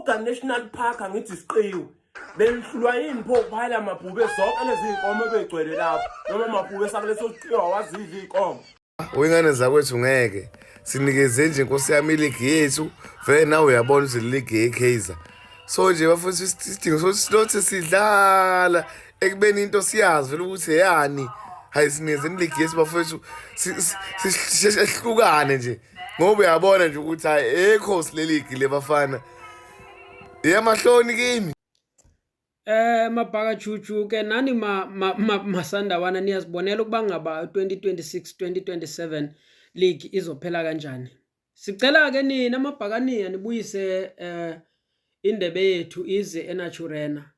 Kruger National Park angithi isiqiwe belihlulwa yini pho phela amabhube zonke lezi inkomo ebegcwele lapho noma amabhube sakuleso siqiwe awazidla inkomo. Wengane zakwethu ngeke sinikeze nje Nkosi yami iligi yethu vele nawe uyabona ukuthi iligi yeKaizer so nje bafuna isidingo sokuthi sidlala ekubeni into siyazi vele ukuthi eyani hayi sinikeze iligi yethu bafethu sihlukane nje ngoba uyabona nje ukuthi hayi ekho sileligi lebafana yemahloni kimi. Mabhaka chuchu ke nani masandawana niyazibonela ukuba ngaba 2026-2027 league izophela kanjani. Sicela ke nina mabhakaniya nibuyise indebe yethu ize eNaturena.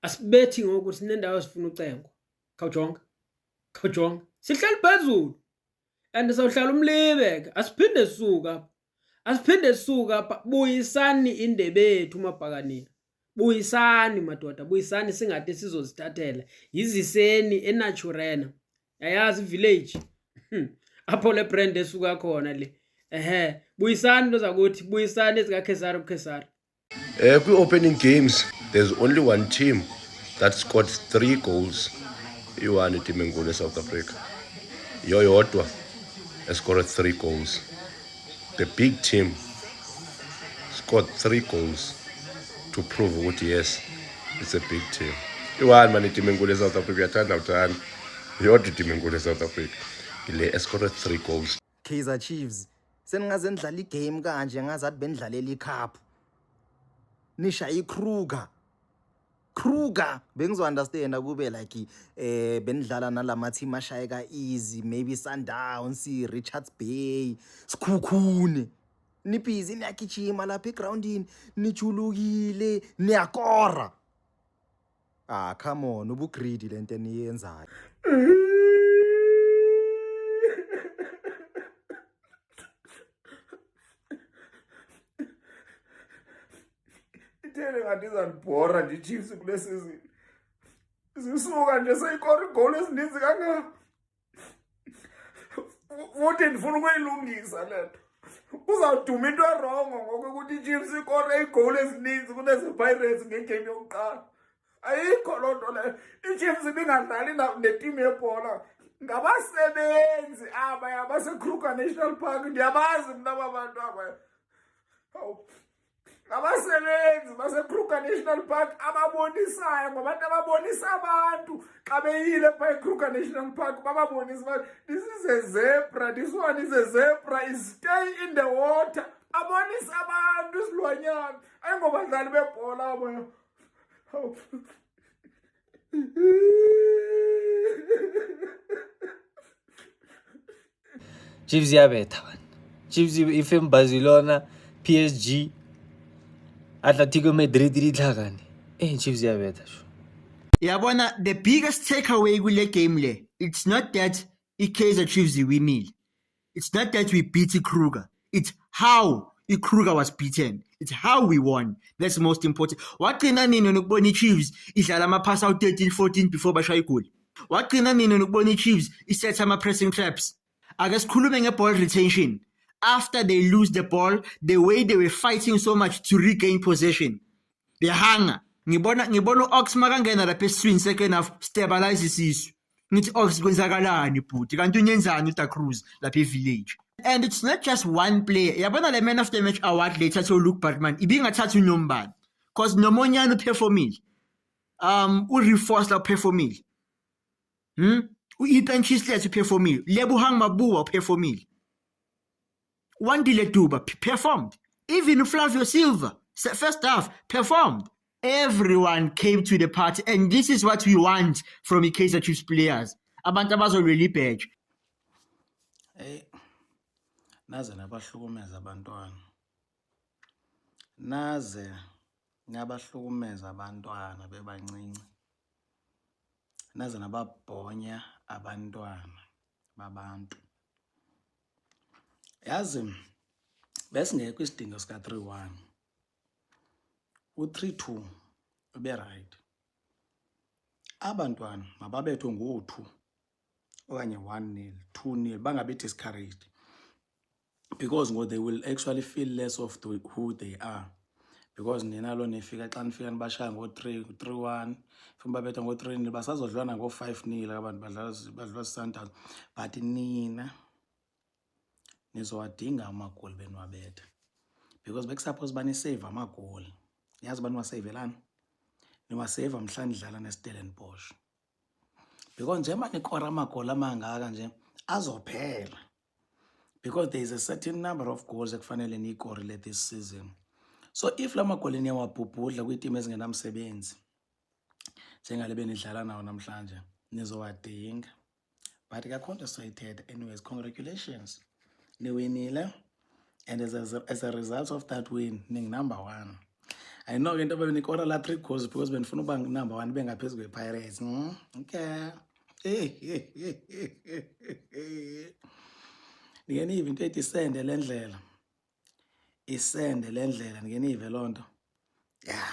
Asibethi ngokuthi sinendawo sifuna ucengo. Khawujonga. Sihleli phezulu. And sawuhlala umlibe ke asiphinde suka buyisani indebe yethu mabhakaniya. Buyisani madoda, buyisani singade sizozithathela. Yiziseni eNaturena. Yayazi village. Apho le brand esuka khona le. Buyisani lozakuthi buyisani ezikaKhesari uKhesari. Kwi-opening games there's only one team that scored 3 goals. Iwani team enkulu eSouth Africa. Yoyodwa scored 3 goals. The big team scored 3 goals to prove that yes, it's a big team. Iwani mani team enkulu eSouth Africa yathanda uthanda. Yodwa team enkulu eSouth Africa. Ile scored 3 goals. Kaizer Chiefs seningaze nidlala igame kanje ngazathi benidlalela icup. Nisha iKruger bengizo understand kube like benidlala nalama team ashayeka easy maybe Sundowns, Richards Bay, Sikhukhune. Nibhizi niyagijima lapha egroundini nijulukile niyakora. Come on ubugreedy lento eniyenzayo. Ithele ngathi izanibhora nje Chiefs kule season. Sisuka nje seyikora igoli ezininzi kangaka. Futhi ndifuna ukuyilungisa lento. Uzawuduma into wrong ngokuthi iChiefs ikore igoli ezininzi kunezePirates ngegame yokuqala. Ayikho loo nto leyo. iChiefs ibingadlali neteam yebhola. Ngabasebenzi aba baseKruger National Park ndiyabazi mna abantu aba. Abasebenzi baseKruger National Park ababonisayo ngobantu ababonisa abantu xa beyile pha eKruger National Park bababonisa this is a zebra, this one is a zebra, is stay in the water. Abonisa abantu isilwanyana ayingobadlali bebhola abo. Chiefs yabetha bani. Chiefs ifem Barcelona, PSG, Atletico Madrid ditlhakane. Chiefs yabetha sho. Yabona, the biggest takeaway kule game le, it's not that iKaizer Chiefs winile. It's not that we beat iKruger. It's how iKruger was beaten. It's how we won. That's the most important. Waqina nini nokubona iChiefs idlala ama-pass out 13-14 before bashaya igoli? Waqina nini nokubona iChiefs isetha ama-pressing traps? Ake sikhulume nge-ball retention. After they lose the ball, the way they were fighting so much to regain possession, they hanga. Ngibona Ox makangena lapha eswini second half stabilize isisu. Ngithi Ox kwenzakalani bhuti kanti unyenzani uDa Cruz lapha eVillage. And it's not just one player. Yabona le man of the match award later to Luke Bartman ibingathatha uNombani because Nomonyane uperformile. U-Reinforce la uperformile. U-Ethan Chislet uperformile. Lebohang Mabuwa uperformile. Wandile Duba performed. Even Flavio Silva, first half, performed. Everyone came to the party, and this is what we want from the Kaizer Chiefs players. Abantu abazolwela ibheje. Naze nabahlukumeza abantwana. Naze nabahlukumeza abantwana bebancinci. Naze nababhonya abantwana babantu. Yazi besingekho isidingo sika 3-1. U3-2 ube right. Abantwana mababethwe ngo2 okanye 1-0, 2-0 bangabe discouraged. Because they will actually feel less of who they are. because nina lo nifika xa nifika nibashaya ngo-3-1 funa babetha ngo-3-0 basazodlwana ngo-5-0 abantu badlala Sundowns but nina nizowadinga amagoli benwabetha because bekusuppose banisave amagoli. Yazi bani wasavelana niwasave mhla nidlala neStellenbosch because njengoba nikora amagoli amangaka nje azophela because there is a certain number of goals ekufanele niyikorele this season. So if la magoli niyawabhubhudla kwiiteam ezingenamsebenzi njengale benidlala nawo namhlanje nizowadinga. But ka-Counter-Strike, anyways, congratulations. Niwinile, and as a result of that win, ning number 1. I know into benikora la 3 goals because benifuna uba number 1 bengaphezu kwePirates. Okay. Ngenive into ethi isende lendlela. Isende lendlela ngenive lonto. Yeah.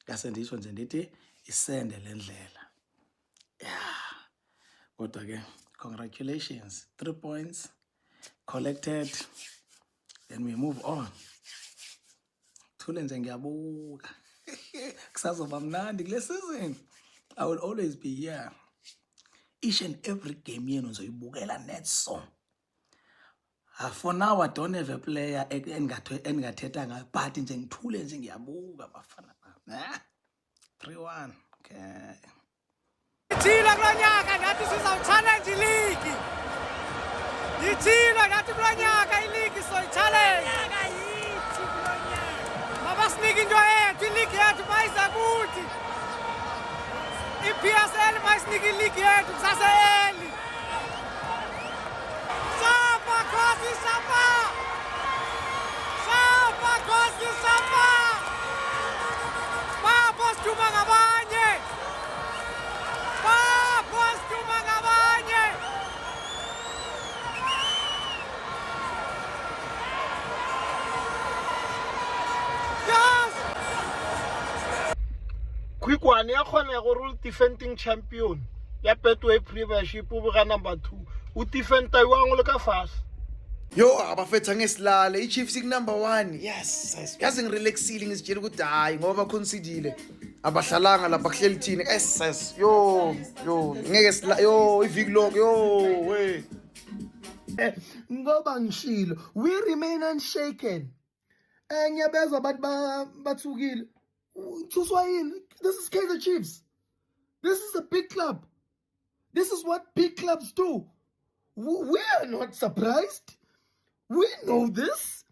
Kase ndisho nje ndithi isende lendlela. Yeah. Kodwa ke congratulations. 3 points collected. Then we move on. Thule nje ngiyabuka. Kusazoba mnandi kule season. I will always be here. Each and every game yenu ngizoyibukela net so. For now I don't have a player engathetha ngayo but nje ngithule nje ngiyabuka bafana. 3-1. Okay. Ithila kulonyaka ngathi sizawuchallenge league. Ithila ngathi kulonyaka ileague soyichallenge. Mabasinike into yethu ileague yethu bayiza kuthi. IPSL mayisinike ileague yethu kusaseli. Shapa Khosi Shapa. Shapa Khosi Shapa. Baba siduma ngabanye. Baba siduma ngabanye. Quick one, ya khona go rule defending champion ya Betway Premiership o buga number 2 o defenda iwang le ka fast. Yo abafetha ngesilale iChiefs number 1. Yes. Yazi ngirelaxile ngisitshela ukuthi hayi ngoba considerile abahlalanga lapha kuhleli thini. Yes. Yo ngeke sila yo iviki lonke yo we. Ngoba ngishilo we remain unshaken. Ngiyabezwa abantu bathukile. Chuswa yini? This is Kaizer Chiefs. This is a big club. This is what big clubs do. We are not surprised. We know this.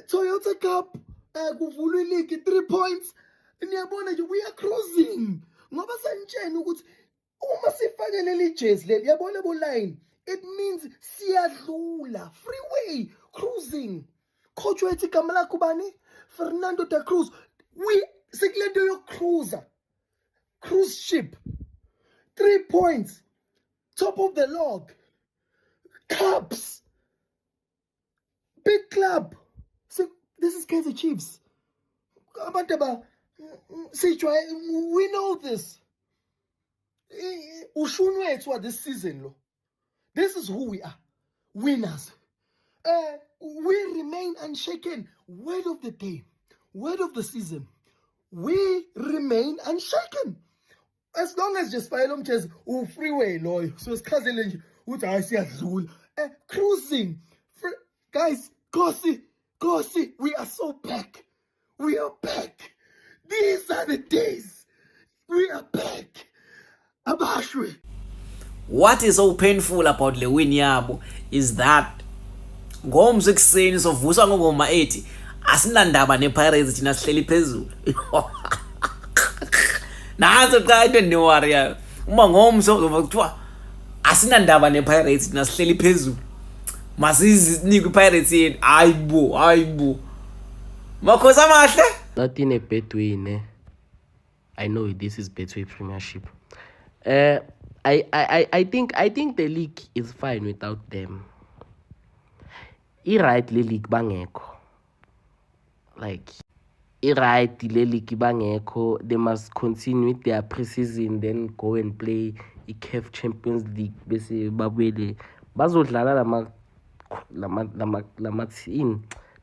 Toyota Cup, kuvulwe league 3 points. Niyabona nje we are cruising. Ngoba sanitshela ukuthi uma sifake leli jersey leli yabona bo line, it means siyadlula. Freeway cruising. Coach wethu igama lakho bani? Fernando da Cruz. We sikulento yo cruiser. Cruise ship. 3 points. Top of the log. Cups. Big club. So this is Kaizer Chiefs. We know this. Ushunwetwa this season lo. This is who we are. Winners. We remain unshaken. Word of the day. Word of the season. We remain unshaken. As long as just file umthes freeway loyo. So sikhazele nje uthi hayi siyadlula. Cruising. Guys, Khosi, we are so back. We are back. These are the days. We are back. Abashwe. What is so painful about le win yabo is that ngomso ekuseni sovusa ngoma 80 asinandaba nePirates thina sihleli phezulu. Nazo xa into niwarrior uma ngomso uzova kuthiwa asinandaba nePirates thina sihleli phezulu. Masizinike iPirates yini hayibo makhosi amahle not in a Betway ne. I know this is Betway Premiership. I think the league is fine without them. I-right le league bangekho. Like i-right le league bangekho, they must continue with their pre-season then go and play i-CAF Champions League bese babuyele bazodlala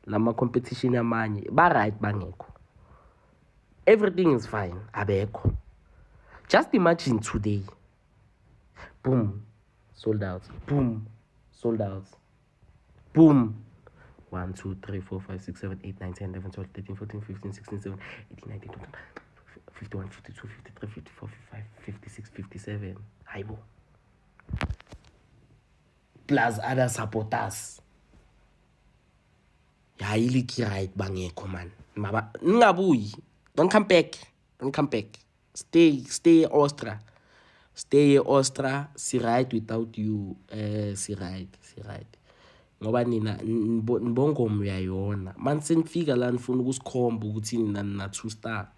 lama competition yamanye ba right bangekho. everything is fine. Abeko. Just imagine today. Boom. Sold out. Boom. Sold out. Boom. 1, 2, 3, 4, 5, 6, 7, 8, 9, 10, 11, 12, 13, 14, 15, 16, 17, 18, 19, 20, 51, 52, 53, 54, 55, 56, 57. Haibo. Plus other supporters. Ya iliki right bangekho man. Maba ngabuyi. Don't come back. Don't come back. Stay Austria. Stay Austria. Si right without you. Si right. Ngoba nina nibongomo uyayona. Man senifika la nifuna ukusikhomba ukuthi nina na 2 star.